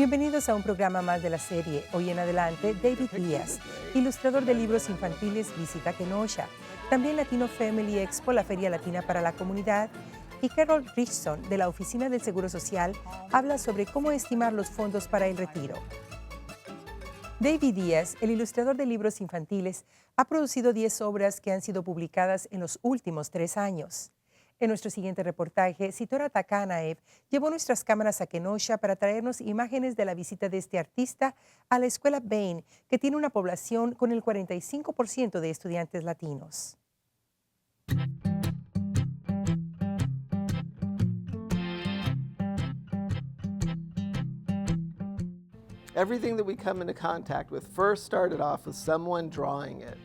Bienvenidos a un programa más de la serie. Hoy en adelante, David Diaz, ilustrador de libros infantiles, visita Kenosha. También Latino Family Expo, la feria latina para la comunidad. Y Karyl Richson, de la Oficina del Seguro Social, habla sobre cómo estimar los fondos para el retiro. David Diaz, el ilustrador de libros infantiles, ha producido 10 obras que han sido publicadas en los últimos 3 años. En nuestro siguiente reportaje, Sitora Takanaev llevó nuestras cámaras a Kenosha para traernos imágenes de la visita de este artista a la escuela Bain, que tiene una población con el 45% de estudiantes latinos. Everything that we come into contact with first started off with someone drawing it.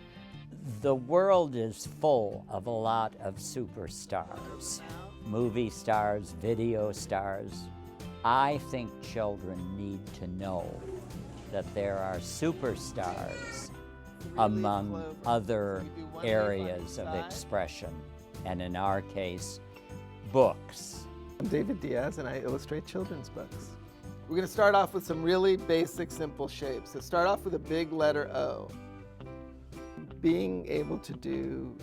The world is full of a lot of superstars, movie stars, video stars. I think children need to know that there are superstars among other areas of expression, and in our case, books. I'm David Diaz and I illustrate children's books. We're going to start off with some really basic, simple shapes. So start off with a big letter O. Being able to do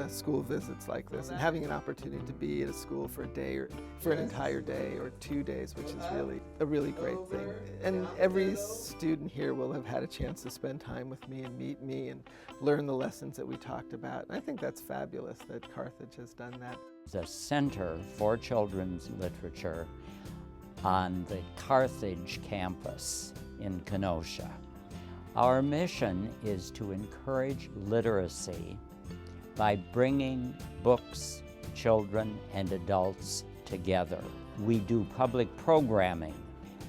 school visits like this and having an opportunity to be at a school for a day or for an entire day or 2 days, which is really a really great thing. And every student here will have had a chance to spend time with me and meet me and learn the lessons that we talked about. And I think that's fabulous that Carthage has done that. The Center for Children's Literature on the Carthage campus in Kenosha. Our mission is to encourage literacy by bringing books, children, and adults together. We do public programming,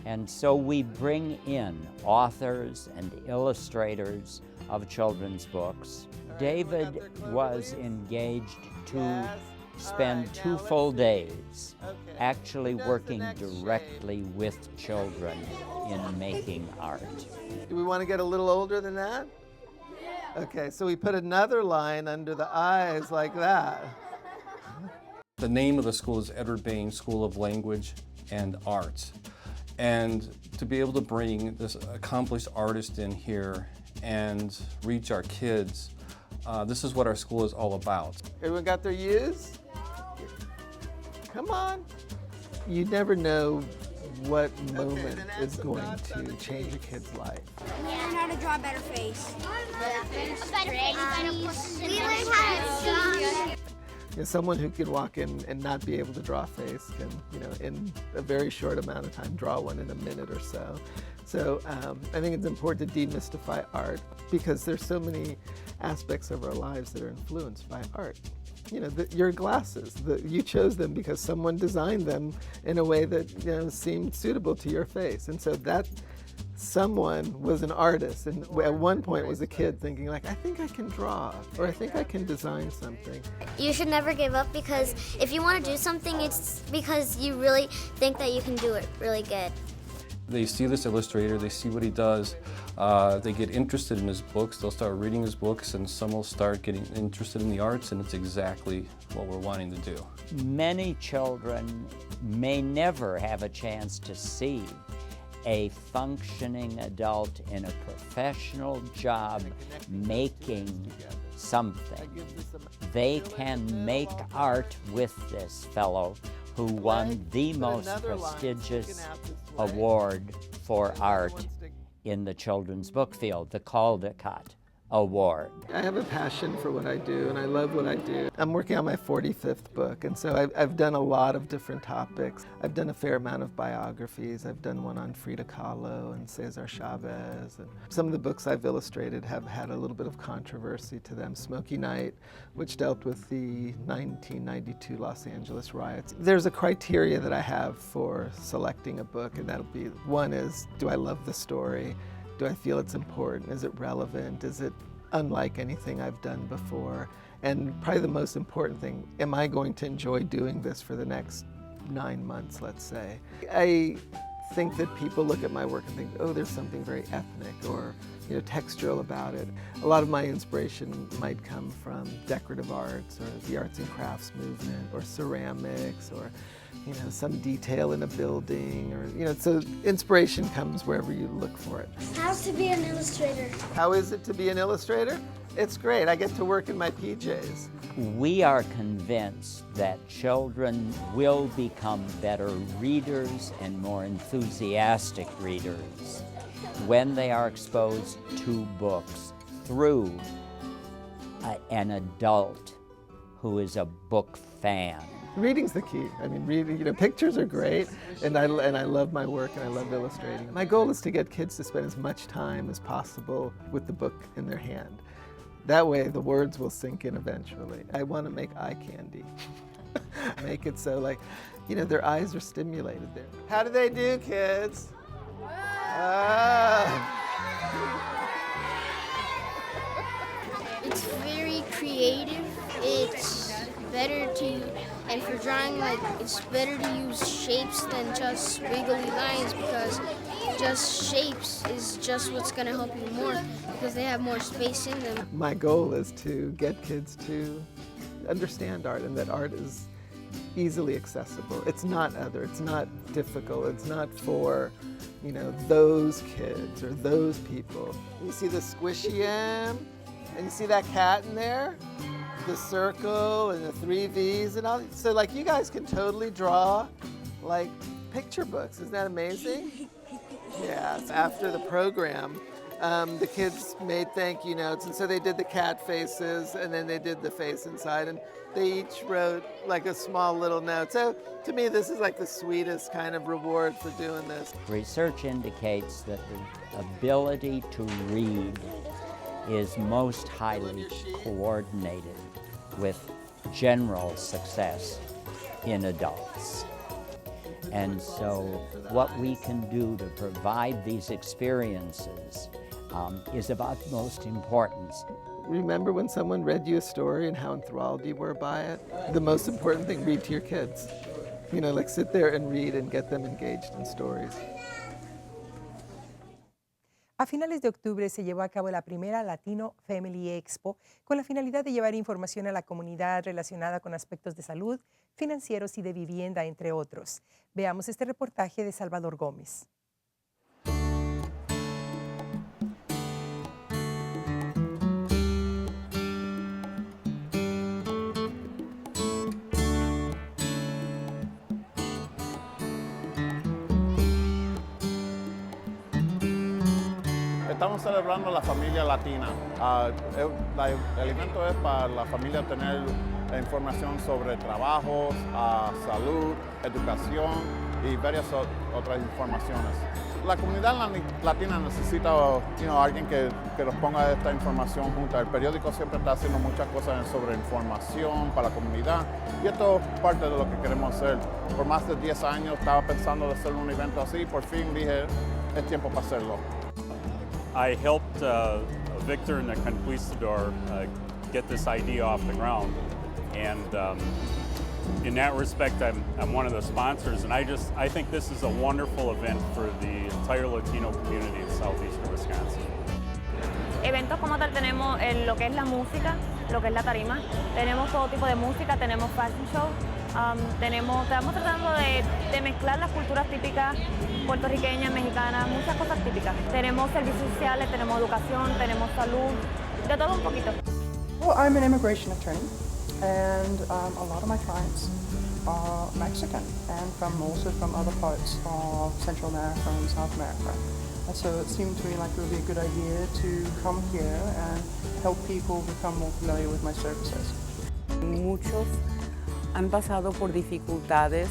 and so we bring in authors and illustrators of children's books. David was engaged to spend 2 full days actually working directly with children in making art. Do we want to get a little older than that? Yeah. Okay, so we put another line under the eyes like that. The name of the school is Edward Bain School of Language and Arts. And to be able to bring this accomplished artist in here and reach our kids, this is what our school is all about. Everyone got their U's? Come on. You never know what moment is going to change a kid's life. Learn how to draw a better face. Someone who can walk in and not be able to draw a face can, in a very short amount of time, draw one in a minute or so. So I think it's important to demystify art because there's so many aspects of our lives that are influenced by art. Your glasses, you chose them because someone designed them in a way that seemed suitable to your face. And so that someone was an artist and at one point was a kid thinking like, I think I can draw or I think I can design something. You should never give up because if you want to do something, it's because you really think that you can do it really good. They see this illustrator, they see what he does, they get interested in his books, they'll start reading his books, and some will start getting interested in the arts, and it's exactly what we're wanting to do. Many children may never have a chance to see a functioning adult in a professional job making something. They can make art with this fellow who won the most prestigious award for art in the children's book field, the Caldecott Award. I have a passion for what I do and I love what I do. I'm working on my 45th book, and so I've done a lot of different topics. I've done a fair amount of biographies. I've done one on Frida Kahlo and Cesar Chavez. And some of the books I've illustrated have had a little bit of controversy to them. Smoky Night, which dealt with the 1992 Los Angeles riots. There's a criteria that I have for selecting a book, and that'll be, one is, do I love the story? Do I feel it's important? Is it relevant? Is it unlike anything I've done before? And probably the most important thing, am I going to enjoy doing this for the next 9 months, let's say? I think that people look at my work and think, oh, there's something very ethnic or textural about it. A lot of my inspiration might come from decorative arts or the arts and crafts movement or ceramics or some detail in a building or, so inspiration comes wherever you look for it. How to be an illustrator? How is it to be an illustrator? It's great. I get to work in my PJs. We are convinced that children will become better readers and more enthusiastic readers when they are exposed to books through an adult who is a book fan. Reading's the key. I mean, reading, pictures are great, and I love my work and I love illustrating. My goal is to get kids to spend as much time as possible with the book in their hand. That way the words will sink in eventually. I want to make eye candy. Make it so their eyes are stimulated there. How do they do, kids? It's very creative. It's better to, and for drawing, it's better to use shapes than just wiggly lines because just shapes is just what's going to help you more because they have more space in them. My goal is to get kids to understand art and that art is easily accessible. It's not it's not difficult, it's not for, those kids or those people. You see the squishy M and you see that cat in there? The circle and the 3 V's and all. So you guys can totally draw picture books. Isn't that amazing? Yeah, after the program, the kids made thank you notes, and so they did the cat faces, and then they did the face inside, and they each wrote a small little note. So to me, this is the sweetest kind of reward for doing this. Research indicates that the ability to read is most highly coordinated with general success in adults. And so what we can do to provide these experiences is of utmost importance. Remember when someone read you a story and how enthralled you were by it? The most important thing, read to your kids. Sit there and read and get them engaged in stories. A finales de octubre se llevó a cabo la primera Latino Family Expo con la finalidad de llevar información a la comunidad relacionada con aspectos de salud, financieros y de vivienda, entre otros. Veamos este reportaje de Salvador Gómez. Estamos celebrando la familia latina. El evento es para la familia tener información sobre trabajos, salud, educación y varias otras informaciones. La comunidad latina necesita alguien que nos ponga esta información junta. El periódico siempre está haciendo muchas cosas sobre información para la comunidad y esto es parte de lo que queremos hacer. Por más de 10 años estaba pensando de hacer un evento así y por fin dije, es tiempo para hacerlo. I helped Victor and the Conquistador get this idea off the ground, and in that respect, I'm one of the sponsors, and I think this is a wonderful event for the entire Latino community in southeastern Wisconsin. Eventos como tal tenemos lo que es la música, lo que es la tarima, tenemos todo tipo de música, tenemos fashion show, estamos tratando de mezclar las culturas típicas puertorriqueñas, mexicanas, muchas cosas típicas. Tenemos servicios sociales, tenemos educación, tenemos salud, de todo un poquito. Well, I'm an immigration attorney, and a lot of my clients are Mexican and also from other parts of Central America and South America. And so it seemed to me like it would be a good idea to come here and help people become more familiar with my services. Muchos han pasado por dificultades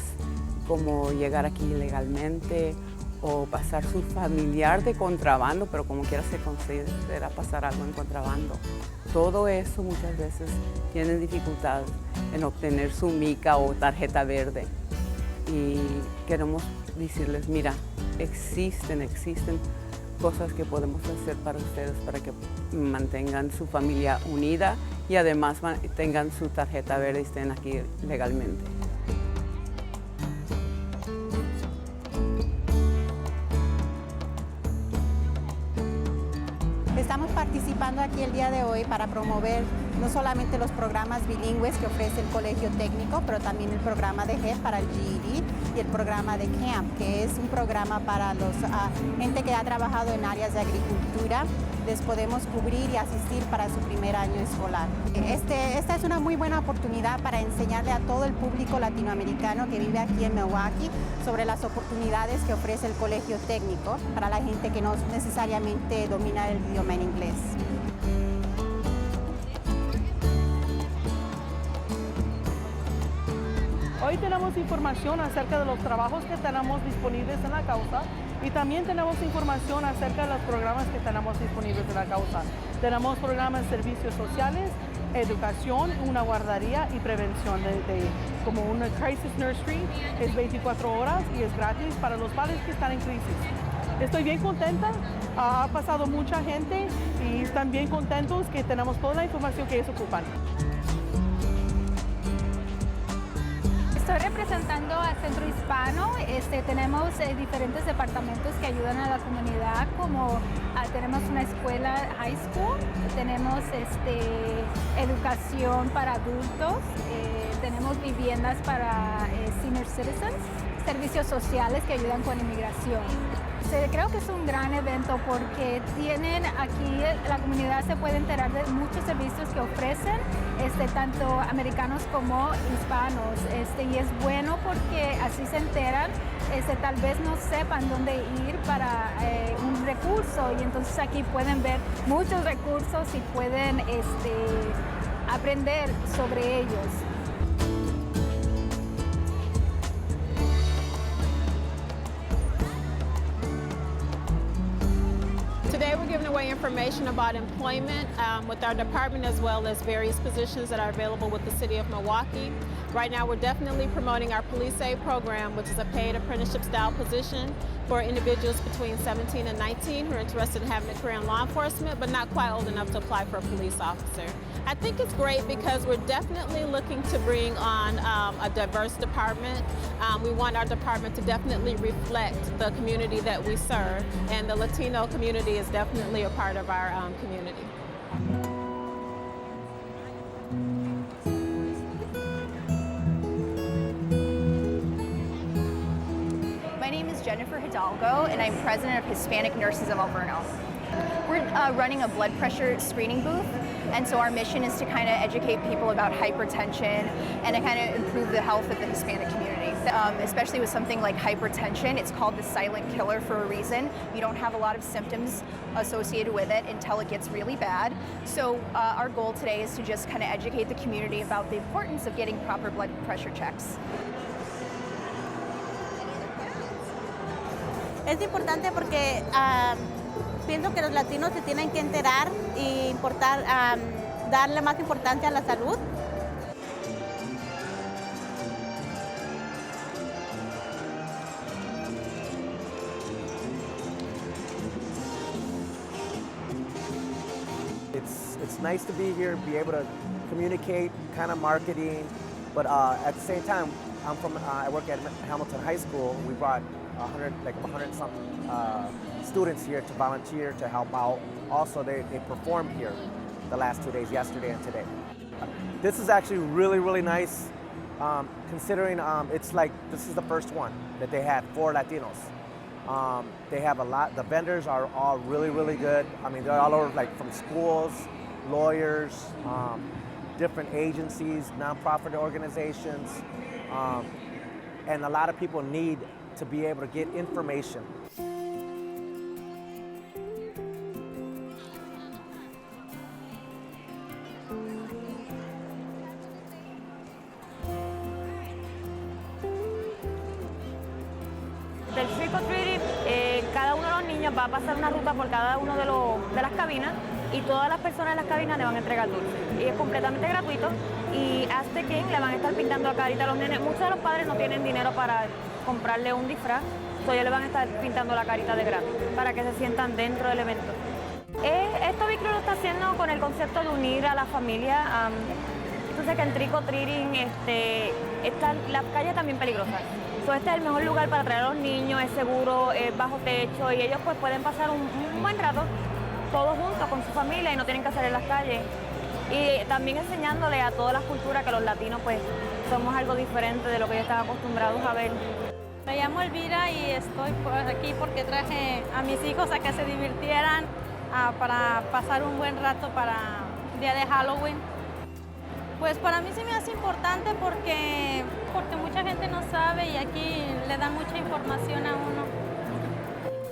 como llegar aquí ilegalmente o pasar su familiar de contrabando, pero como quiera se considera pasar algo en contrabando. Todo eso muchas veces tienen dificultad en obtener su mica o tarjeta verde. Y queremos decirles, mira, existen cosas que podemos hacer para ustedes para que mantengan su familia unida y además tengan su tarjeta verde y estén aquí legalmente. participando aquí el día de hoy para promover no solamente los programas bilingües que ofrece el Colegio Técnico, pero también el programa de GED para el GED y el programa de CAMP, que es un programa para los gente que ha trabajado en áreas de agricultura. Les podemos cubrir y asistir para su primer año escolar. Esta es una muy buena oportunidad para enseñarle a todo el público latinoamericano que vive aquí en Milwaukee sobre las oportunidades que ofrece el Colegio Técnico para la gente que no necesariamente domina el idioma en inglés. Hoy tenemos información acerca de los trabajos que tenemos disponibles en la causa y también tenemos información acerca de los programas que tenemos disponibles en la causa. Tenemos programas de servicios sociales, educación, una guardería y prevención como una crisis nursery. Es 24 horas y es gratis para los padres que están en crisis. Estoy bien contenta, ha pasado mucha gente y están bien contentos que tenemos toda la información que ellos ocupan. Estoy representando al Centro Hispano. Tenemos diferentes departamentos que ayudan a la comunidad, como tenemos una escuela high school, tenemos educación para adultos, tenemos viviendas para senior citizens, servicios sociales que ayudan con inmigración. Creo que es un gran evento porque tienen aquí, la comunidad se puede enterar de muchos servicios que ofrecen, tanto americanos como hispanos, y es bueno porque así se enteran, tal vez no sepan dónde ir para un recurso y entonces aquí pueden ver muchos recursos y pueden aprender sobre ellos. Today we're giving away information about employment with our department as well as various positions that are available with the City of Milwaukee. Right now we're definitely promoting our Police Aid program, which is a paid apprenticeship style position for individuals between 17 and 19 who are interested in having a career in law enforcement but not quite old enough to apply for a police officer. I think it's great because we're definitely looking to bring on a diverse department. We want our department to definitely reflect the community that we serve, and the Latino community is definitely a part of our community. My name is Jennifer Hidalgo, and I'm president of Hispanic Nurses of Alverno. We're running a blood pressure screening booth, and so our mission is to kind of educate people about hypertension and to kind of improve the health of the Hispanic community. Especially with something like hypertension, it's called the silent killer for a reason. You don't have a lot of symptoms associated with it until it gets really bad. So our goal today is to just kind of educate the community about the importance of getting proper blood pressure checks. Es importante porque pienso que los latinos se tienen que enterar y darle más importancia a la salud. It's nice to be here, be able to communicate, kind of marketing, but at the same time, I work at Hamilton High School. We brought 100 something students here to volunteer, to help out. Also, they performed here the last 2 days, yesterday and today. This is actually really, really nice, considering it's like this is the first one that they had for Latinos. They have a lot, the vendors are all really, really good. I mean, they're all over, like from schools, lawyers, different agencies, nonprofit organizations, and a lot of people need to be able to get information. Del trick or treating, cada uno de los niños va a pasar una ruta por cada uno de las cabinas y todas las personas en las cabinas le van a entregar dulces. Y es completamente gratuito y hasta que le van a estar pintando la carita a los nenes. Muchos de los padres no tienen dinero para comprarle un disfraz, entonces ellos le van a estar pintando la carita de gratis para que se sientan dentro del evento. Esto Víctor lo está haciendo con el concepto de unir a la familia. Entonces que el trick or treating, las calles también peligrosas. Este es el mejor lugar para traer a los niños, es seguro, es bajo techo y ellos pues pueden pasar un buen rato todos juntos con su familia y no tienen que hacer en las calles. Y también enseñándole a todas las culturas que los latinos pues somos algo diferente de lo que ellos están acostumbrados a ver. Me llamo Elvira y estoy aquí porque traje a mis hijos a que se divirtieran para pasar un buen rato para el día de Halloween. Pues para mí sí me hace importante porque mucha gente no sabe y aquí le dan mucha información a uno.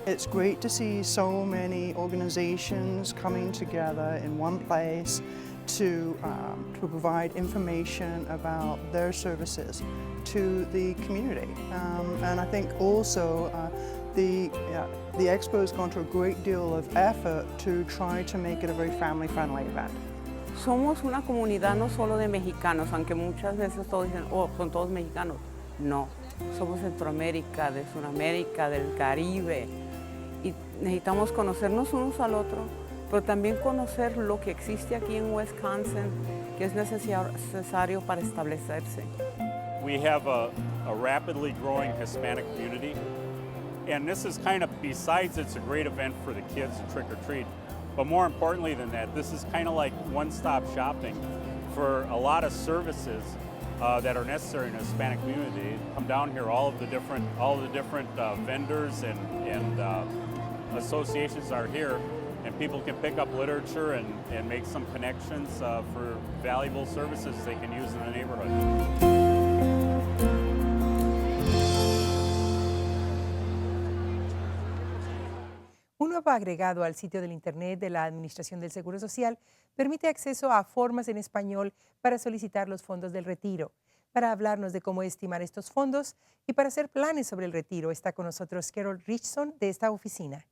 It's great to see so many organizations coming together in one place to provide information about their services to the community. And I think also the Expo has gone to a great deal of effort to try to make it a very family-friendly event. Somos una comunidad no solo de mexicanos, aunque muchas veces todos dicen, oh, son todos mexicanos. No, somos Centroamérica, de Sudamérica, del Caribe. Y necesitamos conocernos unos al otro, pero también conocer lo que existe aquí en Wisconsin, que es necesario para establecerse. We have a rapidly growing Hispanic community, and this is kind of, besides it's a great event for the kids to trick or treat, but more importantly than that, this is kind of like one-stop shopping for a lot of services that are necessary in a Hispanic community. Come down here, all of the different vendors and associations are here, and people can pick up literature and make some connections for valuable services they can use in the neighborhood. Un nuevo agregado al sitio del Internet de la Administración del Seguro Social permite acceso a formas en español para solicitar los fondos del retiro. Para hablarnos de cómo estimar estos fondos y para hacer planes sobre el retiro, está con nosotros Karyl Richson de esta oficina.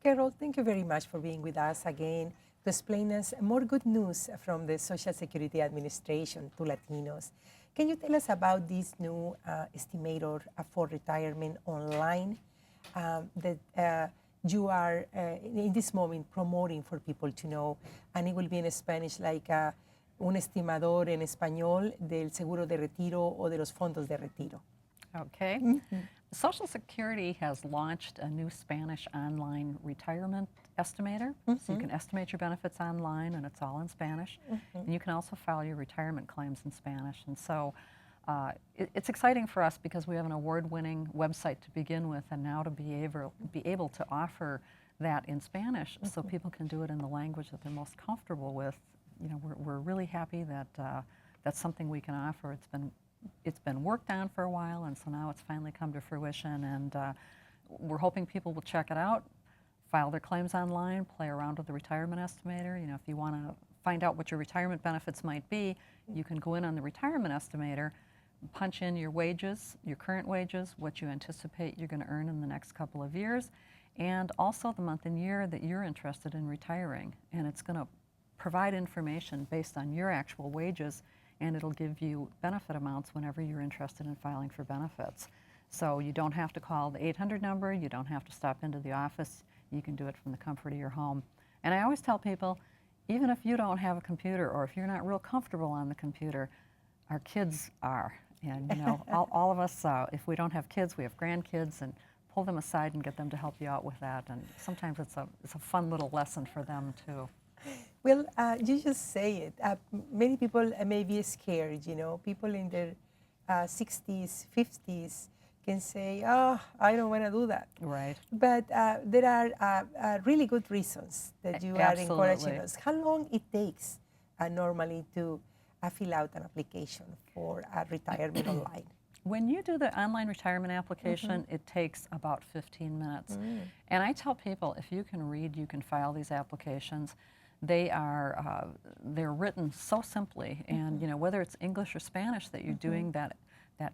Karyl, thank you very much for being with us again to explain us more good news from the Social Security Administration to Latinos. Can you tell us about this new estimator for retirement online that you are in this moment promoting for people to know, and it will be in Spanish like un estimador en español del seguro de retiro o de los fondos de retiro? Okay. Social Security has launched a new Spanish online retirement estimator. So you can estimate your benefits online, and it's all in Spanish. And you can also file your retirement claims in Spanish. And so it's exciting for us because we have an award-winning website to begin with, and now to be able to offer that in Spanish so people can do it in the language that they're most comfortable with. You know, we're really happy that that's something we can offer. It's been worked on for a while, and so now it's finally come to fruition, and we're hoping people will check it out, file their claims online, play around with the retirement estimator. You know, if you want to find out what your retirement benefits might be, you can go in on the retirement estimator, punch in your wages, your current wages, what you anticipate you're going to earn in the next couple of years, and also the month and year that you're interested in retiring. And it's going to provide information based on your actual wages, and it'll give you benefit amounts whenever you're interested in filing for benefits. So you don't have to call the 800 number, you don't have to stop into the office, you can do it from the comfort of your home. And I always tell people, even if you don't have a computer or if you're not real comfortable on the computer, our kids are. And you know, all of us, if we don't have kids, we have grandkids, and pull them aside and get them to help you out with that. And sometimes it's a fun little lesson for them too. Well, you just say it. Many people may be scared, you know. People in their 60s, 50s can say, oh, I don't want to do that. Right. But there are really good reasons that you are encouraging us. How long it takes normally to fill out an application for a retirement online? When you do the online retirement application, it takes about 15 minutes. And I tell people, if you can read, you can file these applications. They're written so simply, and you know, whether it's English or Spanish that you're doing that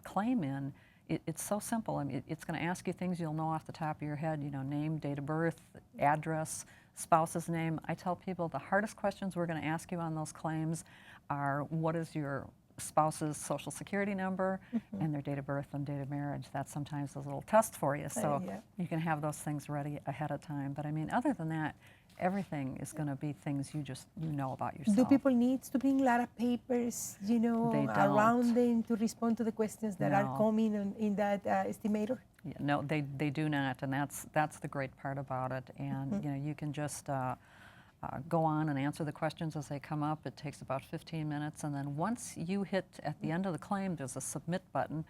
claim in, it's so simple. I mean, it's going to ask you things you'll know off the top of your head. You know, name, date of birth, address, spouse's name. I tell people the hardest questions we're going to ask you on those claims are, what is your spouse's social security number and their date of birth and date of marriage. That's sometimes a little test for you, so yeah. you can have those things ready ahead of time. But I mean, other than that, everything is going to be things you know about yourself. Do people need to bring a lot of papers, They don't. around them to respond to the questions that are No. coming in that estimator? Yeah, no, they do not, and that's the great part about it. And you can just go on and answer the questions as they come up. It takes about 15 minutes, and then once you hit, at the end of the claim, there's a submit button.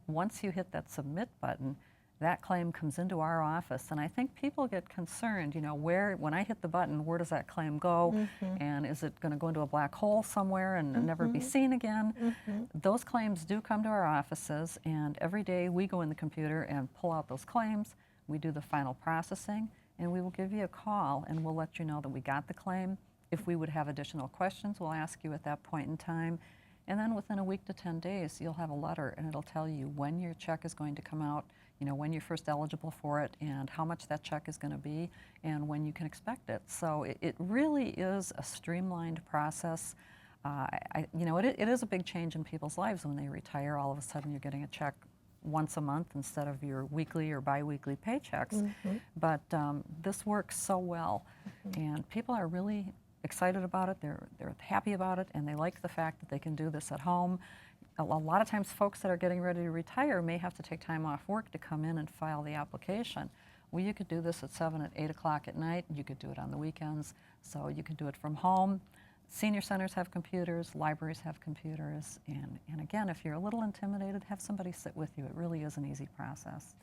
Once you hit that submit button, that claim comes into our office, and I think people get concerned, when I hit the button, where does that claim go? And is it going to go into a black hole somewhere and never be seen again? Those claims do come to our offices, and every day we go in the computer and pull out those claims. We do the final processing, and we will give you a call, and we'll let you know that we got the claim. If we would have additional questions, we'll ask you at that point in time. And then within a week to 10 days, you'll have a letter, and it'll tell you when your check is going to come out, when you're first eligible for it, and how much that check is going to be, and when you can expect it. So it really is a streamlined process. It is a big change in people's lives when they retire. All of a sudden, you're getting a check once a month instead of your weekly or biweekly paychecks. But this works so well, and people are really excited about it. They're happy about it, and they like the fact that they can do this at home. A lot of times folks that are getting ready to retire may have to take time off work to come in and file the application. Well, you could do this at 7, at 8 o'clock at night. You could do it on the weekends, so you could do it from home. Senior centers have computers, libraries have computers, and again, if you're a little intimidated, have somebody sit with you. It really is an easy process.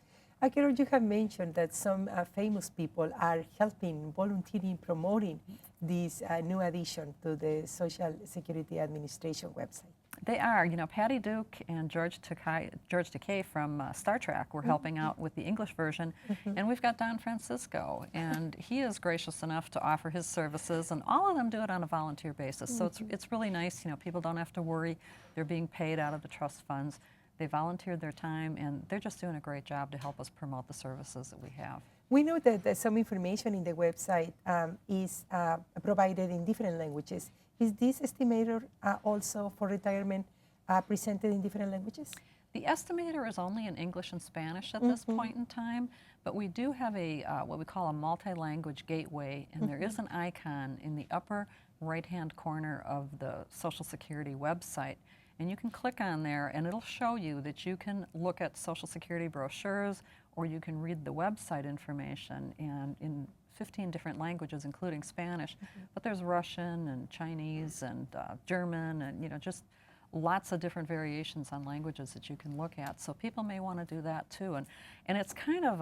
Karyl, you have mentioned that some famous people are helping, volunteering, promoting this new addition to the Social Security Administration website. They are. Patty Duke and George Takei from Star Trek were helping out with the English version, and we've got Don Francisco, and he is gracious enough to offer his services, and all of them do it on a volunteer basis. So it's really nice. People don't have to worry. They're being paid out of the trust funds. They volunteered their time, and they're just doing a great job to help us promote the services that we have. We know that some information in the website is provided in different languages. Is this estimator also for retirement presented in different languages? The estimator is only in English and Spanish at this point in time, but we do have a what we call a multi-language gateway, and there is an icon in the upper right-hand corner of the Social Security website. And you can click on there, and it'll show you that you can look at Social Security brochures, or you can read the website information, and in 15 different languages, including Spanish. But there's Russian and Chinese and German, and just lots of different variations on languages that you can look at. So people may want to do that too, and it's kind of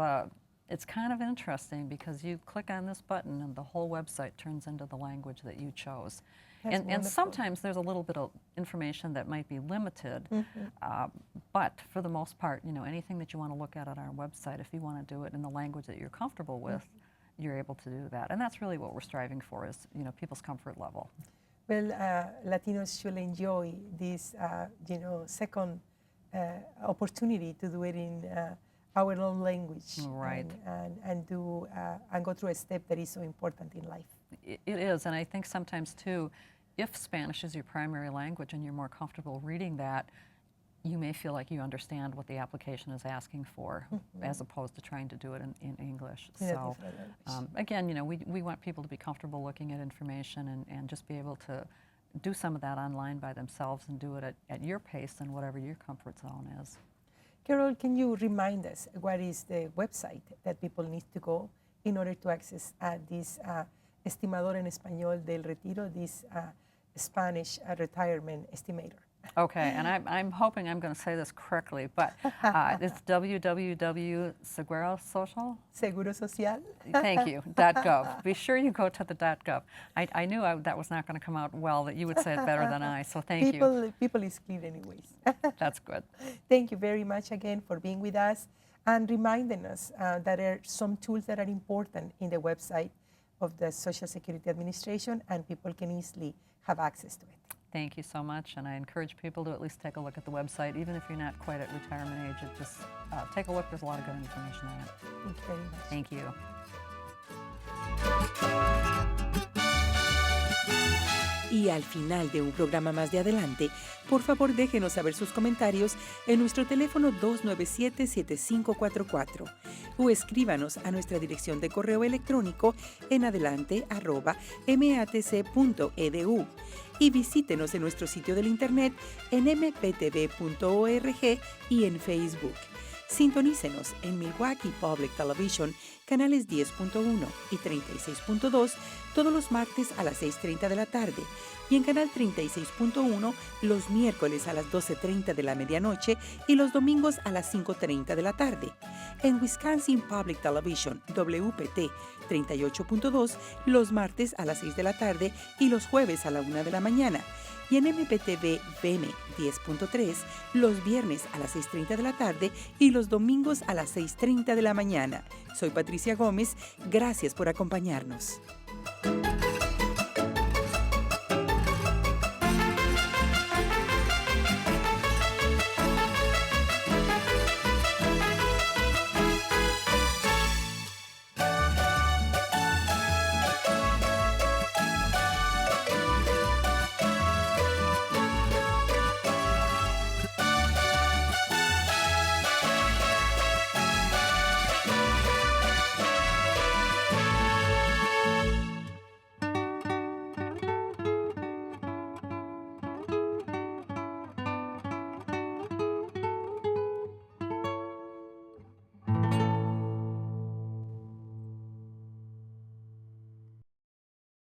interesting because you click on this button, and the whole website turns into the language that you chose. And sometimes there's a little bit of information that might be limited, but for the most part, anything that you want to look at on our website, if you want to do it in the language that you're comfortable with, you're able to do that. And that's really what we're striving for, is people's comfort level. Well, Latinos should enjoy this, second opportunity to do it in our own language, right? And go through a step that is so important in life. It is, and I think sometimes too, if Spanish is your primary language and you're more comfortable reading that, you may feel like you understand what the application is asking for, as opposed to trying to do it in English. So again, we want people to be comfortable looking at information and just be able to do some of that online by themselves and do it at your pace and whatever your comfort zone is. Karyl, can you remind us what is the website that people need to go in order to access this Estimador en Español del Retiro, this Spanish retirement estimator? Okay, and I'm hoping I'm going to say this correctly, but it's www.segurosocial? Seguro Social. Thank you, .gov. Be sure you go to the .gov. I knew that was not going to come out well, that you would say it better than I, so thank you. People is clear anyways. That's good. Thank you very much again for being with us and reminding us that there are some tools that are important in the website of the Social Security Administration, and people can easily have access to it. Thank you so much, and I encourage people to at least take a look at the website, even if you're not quite at retirement age. Just take a look. There's a lot of good information on it. Thank you very much. Thank you. Y al final de un programa más de Adelante, por favor déjenos saber sus comentarios en nuestro teléfono 297-7544 o escríbanos a nuestra dirección de correo electrónico en adelante@matc.edu y visítenos en nuestro sitio del internet en mptv.org y en Facebook. Sintonícenos en Milwaukee Public Television, canales 10.1 y 36.2 todos los martes a las 6:30 de la tarde y en canal 36.1 los miércoles a las 12:30 de la medianoche y los domingos a las 5:30 de la tarde. En Wisconsin Public Television, WPT 38.2 los martes a las 6 de la tarde y los jueves a la 1 de la mañana. Y en MPTV VM 10.3 los viernes a las 6:30 de la tarde y los domingos a las 6:30 de la mañana. Soy Patricia Gomez, gracias por acompañarnos.